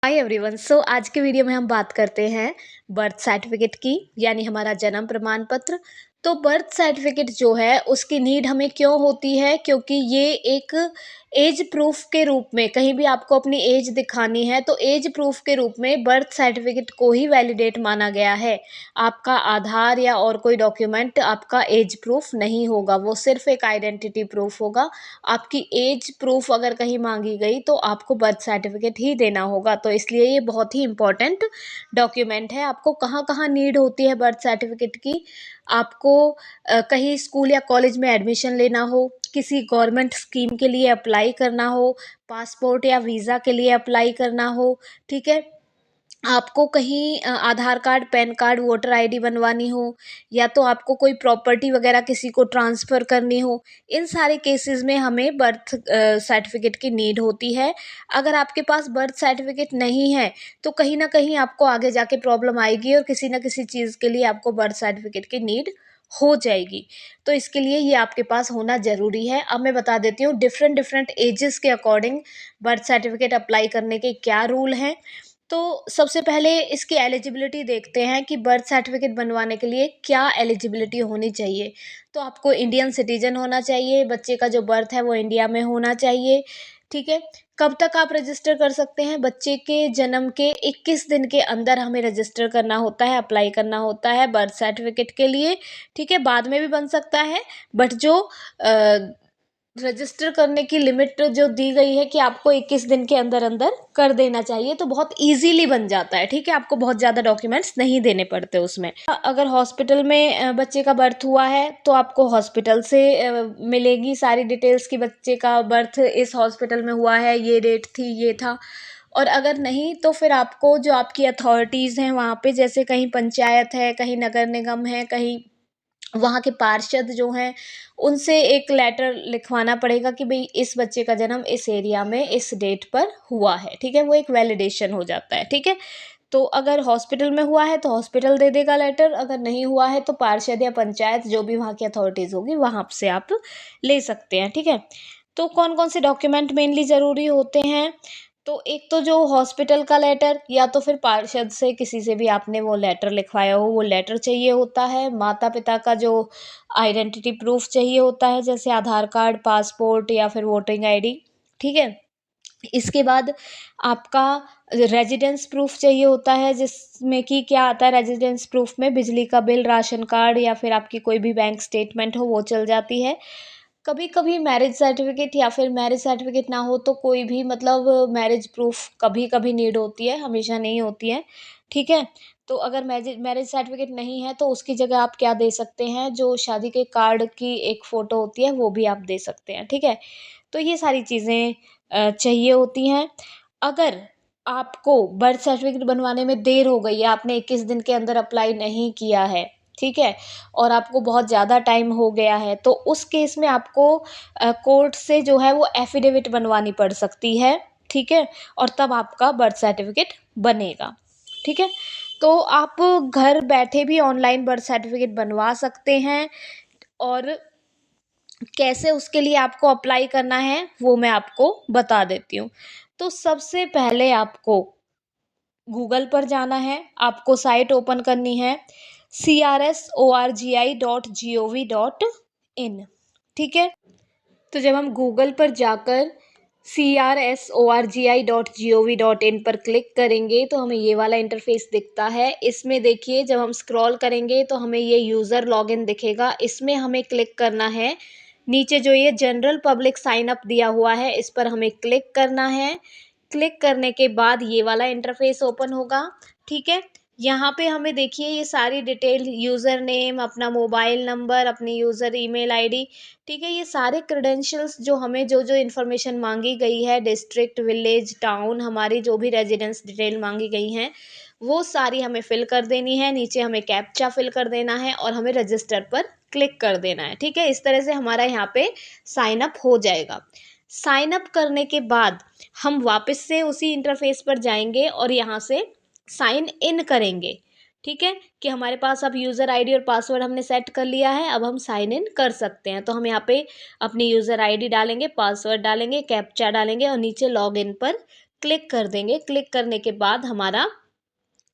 Hi everyone. आज के video में हम बात करते हैं बर्थ सर्टिफिकेट की, यानी हमारा जन्म प्रमाण पत्र। तो बर्थ सर्टिफिकेट जो है उसकी नीड हमें क्यों होती है? क्योंकि ये एक एज प्रूफ के रूप में, कहीं भी आपको अपनी एज दिखानी है तो एज प्रूफ के रूप में बर्थ सर्टिफिकेट को ही वैलिडेट माना गया है। आपका आधार या और कोई डॉक्यूमेंट आपका एज प्रूफ नहीं होगा, वो सिर्फ एक आइडेंटिटी प्रूफ होगा। आपकी एज प्रूफ अगर कहीं मांगी गई तो आपको बर्थ सर्टिफिकेट ही देना होगा। तो इसलिए ये बहुत ही इम्पोर्टेंट डॉक्यूमेंट है। आपको कहाँ कहाँ नीड होती है बर्थ सर्टिफिकेट की? आपको कहीं स्कूल या कॉलेज में एडमिशन लेना हो, किसी गवर्नमेंट स्कीम के लिए अप्लाई करना हो, पासपोर्ट या वीज़ा के लिए अप्लाई करना हो, ठीक है। आपको कहीं Aadhaar card, pan card, voter ID बनवानी हो, या तो आपको कोई प्रॉपर्टी वगैरह किसी को ट्रांसफ़र करनी हो, इन सारे केसेस में हमें बर्थ सर्टिफिकेट की नीड होती है। अगर आपके पास बर्थ सर्टिफिकेट नहीं है तो कहीं ना कहीं आपको आगे जाके प्रॉब्लम आएगी और किसी ना किसी चीज़ के लिए आपको बर्थ सर्टिफिकेट की नीड हो जाएगी। तो इसके लिए ये आपके पास होना ज़रूरी है। अब मैं बता देती हूँ डिफरेंट डिफरेंट एजेस के अकॉर्डिंग बर्थ सर्टिफिकेट अप्लाई करने के क्या रूल हैं। तो सबसे पहले इसकी एलिजिबिलिटी देखते हैं कि बर्थ सर्टिफिकेट बनवाने के लिए क्या एलिजिबिलिटी होनी चाहिए। तो आपको इंडियन सिटीजन होना चाहिए, बच्चे का जो बर्थ है वो इंडिया में होना चाहिए, ठीक है। कब तक आप रजिस्टर कर सकते हैं? बच्चे के जन्म के 21 दिन के अंदर हमें रजिस्टर करना होता है, अप्लाई करना होता है बर्थ सर्टिफिकेट के लिए, ठीक है। बाद में भी बन सकता है, बट जो रजिस्टर करने की लिमिट जो दी गई है कि आपको 21 दिन के अंदर अंदर कर देना चाहिए, तो बहुत इजीली बन जाता है, ठीक है। आपको बहुत ज़्यादा डॉक्यूमेंट्स नहीं देने पड़ते उसमें। अगर हॉस्पिटल में बच्चे का बर्थ हुआ है तो आपको हॉस्पिटल से मिलेगी सारी डिटेल्स कि बच्चे का बर्थ इस हॉस्पिटल में हुआ है, ये डेट थी, ये था। और अगर नहीं तो फिर आपको जो आपकी अथॉरिटीज़ हैं वहाँ पे, जैसे कहीं पंचायत है, कहीं नगर निगम है, कहीं वहाँ के पार्षद जो हैं उनसे एक लेटर लिखवाना पड़ेगा कि भाई इस बच्चे का जन्म इस एरिया में इस डेट पर हुआ है, ठीक है। वो एक वैलिडेशन हो जाता है, ठीक है। तो अगर हॉस्पिटल में हुआ है तो हॉस्पिटल दे देगा लेटर, अगर नहीं हुआ है तो पार्षद या पंचायत जो भी वहाँ की अथॉरिटीज़ होगी वहाँ से आप ले सकते हैं, ठीक है। तो कौन कौन से डॉक्यूमेंट मेनली ज़रूरी होते हैं? तो एक तो जो हॉस्पिटल का लेटर, या तो फिर पार्षद से किसी से भी आपने वो लेटर लिखवाया हो वो लेटर चाहिए होता है। माता पिता का जो आइडेंटिटी प्रूफ चाहिए होता है, जैसे आधार कार्ड, पासपोर्ट या फिर वोटिंग आईडी, ठीक है। इसके बाद आपका रेजिडेंस प्रूफ चाहिए होता है, जिसमें कि क्या आता है रेजिडेंस प्रूफ में? बिजली का बिल, राशन कार्ड या फिर आपकी कोई भी बैंक स्टेटमेंट हो वो चल जाती है। कभी कभी मैरिज सर्टिफिकेट, या फिर मैरिज सर्टिफिकेट ना हो तो कोई भी मतलब मैरिज प्रूफ कभी कभी नीड होती है, हमेशा नहीं होती है, ठीक है। तो अगर मैरिज मैरिज सर्टिफिकेट नहीं है तो उसकी जगह आप क्या दे सकते हैं? जो शादी के कार्ड की एक फ़ोटो होती है वो भी आप दे सकते हैं, ठीक है। तो ये सारी चीज़ें चाहिए होती हैं। अगर आपको बर्थ सर्टिफिकेट बनवाने में देर हो गई है, आपने 21 दिन के अंदर अप्लाई नहीं किया है, ठीक है, और आपको बहुत ज़्यादा टाइम हो गया है, तो उस केस में आपको कोर्ट से जो है वो एफ़िडेविट बनवानी पड़ सकती है, ठीक है, और तब आपका बर्थ सर्टिफिकेट बनेगा, ठीक है। तो आप घर बैठे भी ऑनलाइन बर्थ सर्टिफिकेट बनवा सकते हैं। और कैसे उसके लिए आपको अप्लाई करना है वो मैं आपको बता देती हूँ। तो सबसे पहले आपको गूगल पर जाना है, आपको साइट ओपन करनी है crsorgi.gov.in, ठीक है। तो जब हम गूगल पर जाकर crsorgi.gov.in पर क्लिक करेंगे तो हमें ये वाला इंटरफेस दिखता है। इसमें देखिए जब हम स्क्रॉल करेंगे तो हमें ये यूज़र लॉगिन दिखेगा, इसमें हमें क्लिक करना है। नीचे जो ये जनरल पब्लिक साइन अप दिया हुआ है इस पर हमें क्लिक करना है। क्लिक करने के बाद ये वाला इंटरफेस ओपन होगा, ठीक है। यहाँ पे हमें देखिए ये सारी डिटेल, यूज़र नेम, अपना मोबाइल नंबर, अपनी यूज़र ईमेल आईडी, ठीक है, ये सारे क्रेडेंशियल्स जो हमें जो जो इन्फॉर्मेशन मांगी गई है, डिस्ट्रिक्ट, विलेज, टाउन, हमारी जो भी रेजिडेंस डिटेल मांगी गई हैं वो सारी हमें फिल कर देनी है। नीचे हमें कैप्चा फिल कर देना है और हमें रजिस्टर पर क्लिक कर देना है, ठीक है। इस तरह से हमारा यहाँ पे साइन अप हो जाएगा। साइन अप करने के बाद हम वापस से उसी इंटरफेस पर जाएंगे और यहाँ से साइन इन करेंगे, ठीक है, कि हमारे पास अब यूज़र आईडी और पासवर्ड हमने सेट कर लिया है, अब हम साइन इन कर सकते हैं। तो हम यहाँ पे अपनी यूज़र आईडी डालेंगे, पासवर्ड डालेंगे, कैप्चा डालेंगे और नीचे लॉग इन पर क्लिक कर देंगे। क्लिक करने के बाद हमारा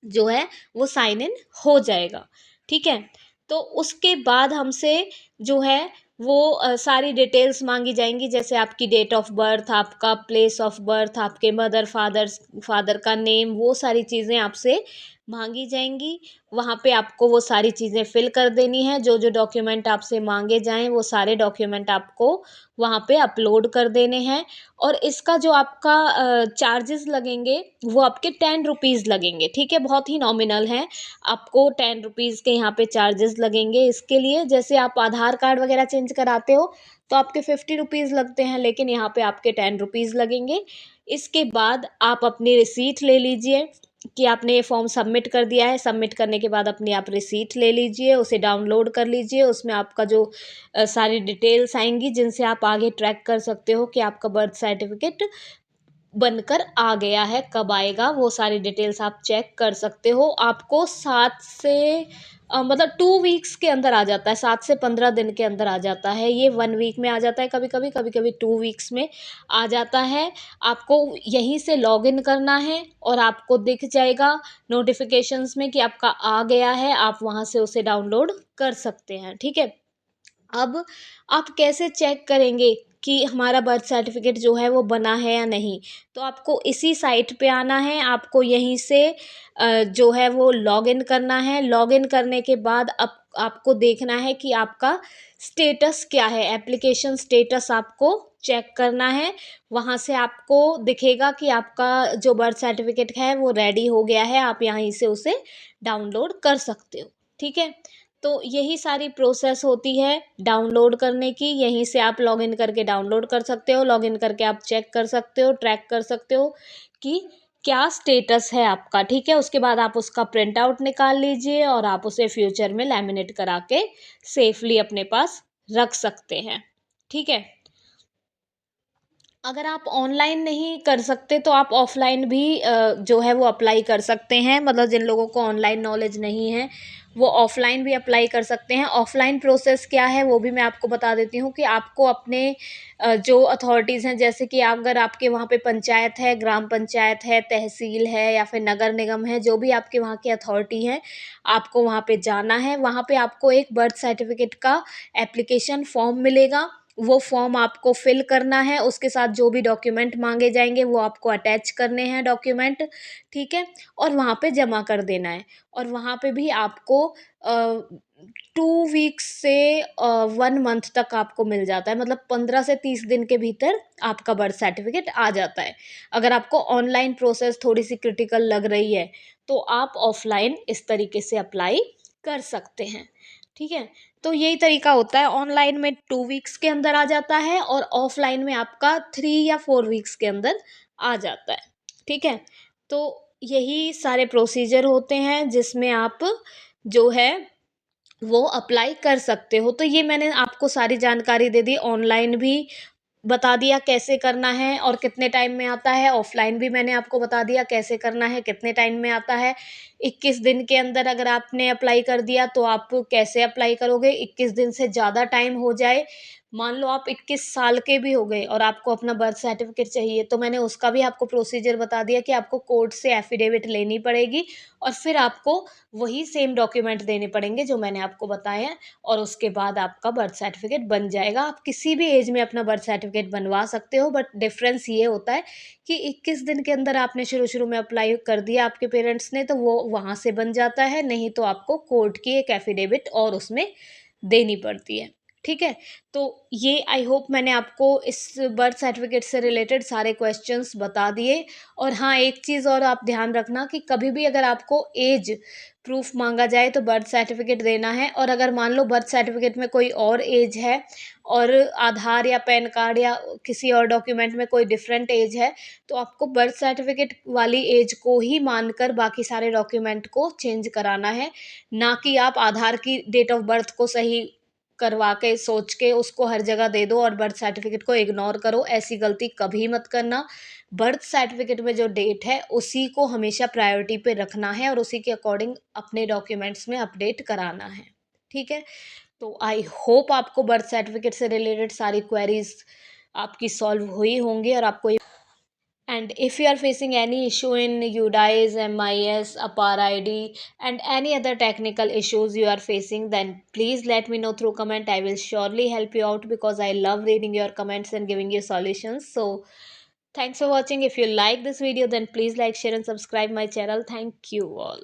जो है वो साइन इन हो जाएगा, ठीक है। तो उसके बाद हमसे जो है वो सारी डिटेल्स मांगी जाएंगी, जैसे आपकी डेट ऑफ बर्थ, आपका प्लेस ऑफ बर्थ, आपके फादर का नेम, वो सारी चीज़ें आपसे मांगी जाएंगी। वहाँ पे आपको वो सारी चीज़ें फिल कर देनी है। जो जो डॉक्यूमेंट आपसे मांगे जाएं वो सारे डॉक्यूमेंट आपको वहाँ पे अपलोड कर देने हैं। और इसका जो आपका चार्जेस लगेंगे वो आपके 10 रुपीज़ लगेंगे, ठीक है, बहुत ही नॉमिनल है। आपको 10 रुपीज़ के यहाँ पे चार्जेस लगेंगे इसके लिए। जैसे आप आधार कार्ड वगैरह चेंज कराते हो तो आपके 50 रुपीज़ लगते हैं, लेकिन यहाँ पे आपके 10 रुपीज़ लगेंगे। इसके बाद आप अपनी रिसीट ले लीजिए कि आपने ये फॉर्म सबमिट कर दिया है। सबमिट करने के बाद अपनी आप रिसीट ले लीजिए, उसे डाउनलोड कर लीजिए। उसमें आपका जो सारी डिटेल्स आएंगी जिनसे आप आगे ट्रैक कर सकते हो कि आपका बर्थ सर्टिफिकेट बनकर आ गया है, कब आएगा, वो सारी डिटेल्स आप चेक कर सकते हो। आपको 7 से मतलब 2 वीक्स के अंदर आ जाता है, 7 से 15 दिन के अंदर आ जाता है। ये 1 वीक में आ जाता है, कभी कभी, कभी कभी 2 वीक्स में आ जाता है। आपको यहीं से लॉगिन करना है और आपको दिख जाएगा नोटिफिकेशंस में कि आपका आ गया है। आप वहाँ से उसे डाउनलोड कर सकते हैं, ठीक है। अब आप कैसे चेक करेंगे कि हमारा बर्थ सर्टिफिकेट जो है वो बना है या नहीं? तो आपको इसी साइट पे आना है। आपको यहीं से जो है वो लॉगिन करना है। लॉगिन करने के बाद अब आपको देखना है कि आपका स्टेटस क्या है, एप्लीकेशन स्टेटस आपको चेक करना है। वहाँ से आपको दिखेगा कि आपका जो बर्थ सर्टिफिकेट है वो रेडी हो गया है। आप यहीं से उसे डाउनलोड कर सकते हो, ठीक है। तो यही सारी प्रोसेस होती है डाउनलोड करने की। यहीं से आप लॉगिन करके डाउनलोड कर सकते हो। लॉगिन करके आप चेक कर सकते हो, ट्रैक कर सकते हो कि क्या स्टेटस है आपका, ठीक है। उसके बाद आप उसका प्रिंट आउट निकाल लीजिए और आप उसे फ्यूचर में लैमिनेट करा के सेफली अपने पास रख सकते हैं, ठीक है। अगर आप ऑनलाइन नहीं कर सकते तो आप ऑफलाइन भी जो है वो अप्लाई कर सकते हैं। मतलब जिन लोगों को ऑनलाइन नॉलेज नहीं है वो ऑफलाइन भी अप्लाई कर सकते हैं। ऑफलाइन प्रोसेस क्या है वो भी मैं आपको बता देती हूँ कि आपको अपने जो अथॉरिटीज़ हैं, जैसे कि अगर आपके वहाँ पे पंचायत है, ग्राम पंचायत है, तहसील है या फिर नगर निगम है, जो भी आपके वहाँ की अथॉरिटी है, आपको वहाँ पे जाना है। वहाँ पे आपको एक बर्थ सर्टिफिकेट का एप्लीकेशन फॉर्म मिलेगा। वो फॉर्म आपको फिल करना है। उसके साथ जो भी डॉक्यूमेंट मांगे जाएंगे वो आपको अटैच करने हैं डॉक्यूमेंट, ठीक है, और वहाँ पे जमा कर देना है। और वहाँ पे भी आपको 2 वीक्स से 1 मंथ तक आपको मिल जाता है। मतलब 15 से 30 दिन के भीतर आपका बर्थ सर्टिफिकेट आ जाता है। अगर आपको ऑनलाइन प्रोसेस थोड़ी सी क्रिटिकल लग रही है तो आप ऑफलाइन इस तरीके से अप्लाई कर सकते हैं, ठीक है। तो यही तरीका होता है। ऑनलाइन में 2 वीक्स के अंदर आ जाता है और ऑफलाइन में आपका 3 या 4 वीक्स के अंदर आ जाता है, ठीक है। तो यही सारे प्रोसीजर होते हैं जिसमें आप जो है वो अप्लाई कर सकते हो। तो ये मैंने आपको सारी जानकारी दे दी। ऑनलाइन भी बता दिया कैसे करना है और कितने टाइम में आता है। ऑफलाइन भी मैंने आपको बता दिया कैसे करना है, कितने टाइम में आता है। 21 दिन के अंदर अगर आपने अप्लाई कर दिया तो आप कैसे अप्लाई करोगे। 21 दिन से ज़्यादा टाइम हो जाए, मान लो आप 21 साल के भी हो गए और आपको अपना बर्थ सर्टिफिकेट चाहिए, तो मैंने उसका भी आपको प्रोसीजर बता दिया कि आपको कोर्ट से एफिडेविट लेनी पड़ेगी और फिर आपको वही सेम डॉक्यूमेंट देने पड़ेंगे जो मैंने आपको बताया है। और उसके बाद आपका बर्थ सर्टिफिकेट बन जाएगा। आप किसी भी एज में अपना बर्थ सर्टिफिकेट बनवा सकते हो, बट डिफरेंस ये होता है कि 21 दिन के अंदर आपने शुरू शुरू में अप्लाई कर दिया आपके पेरेंट्स ने तो वो वहाँ से बन जाता है, नहीं तो आपको कोर्ट की एक एफिडेविट और उसमें देनी पड़ती है, ठीक है। तो ये आई होप मैंने आपको इस बर्थ सर्टिफिकेट से रिलेटेड सारे क्वेश्चंस बता दिए। और हाँ, एक चीज़ और आप ध्यान रखना कि कभी भी अगर आपको एज प्रूफ मांगा जाए तो बर्थ सर्टिफिकेट देना है। और अगर मान लो बर्थ सर्टिफिकेट में कोई और एज है और आधार या पैन कार्ड या किसी और डॉक्यूमेंट में कोई डिफरेंट एज है, तो आपको बर्थ सर्टिफिकेट वाली एज को ही मानकर बाकी सारे डॉक्यूमेंट को चेंज कराना है। ना कि आप आधार की डेट ऑफ बर्थ को सही करवा के सोच के उसको हर जगह दे दो और बर्थ सर्टिफिकेट को इग्नोर करो। ऐसी गलती कभी मत करना। बर्थ सर्टिफिकेट में जो डेट है उसी को हमेशा प्रायोरिटी पे रखना है और उसी के अकॉर्डिंग अपने डॉक्यूमेंट्स में अपडेट कराना है, ठीक है। तो आई होप आपको बर्थ सर्टिफिकेट से रिलेटेड सारी क्वेरीज आपकी सॉल्व हुई होंगी और आपको and And if you are facing any issue in UDIs, MIS, APAR ID, and any other technical issues you are facing, then please let me know through comment. I will surely help you out because I love reading your comments and giving you solutions. So thanks for watching. If you like this video, then please like, share, and subscribe my channel. Thank you all.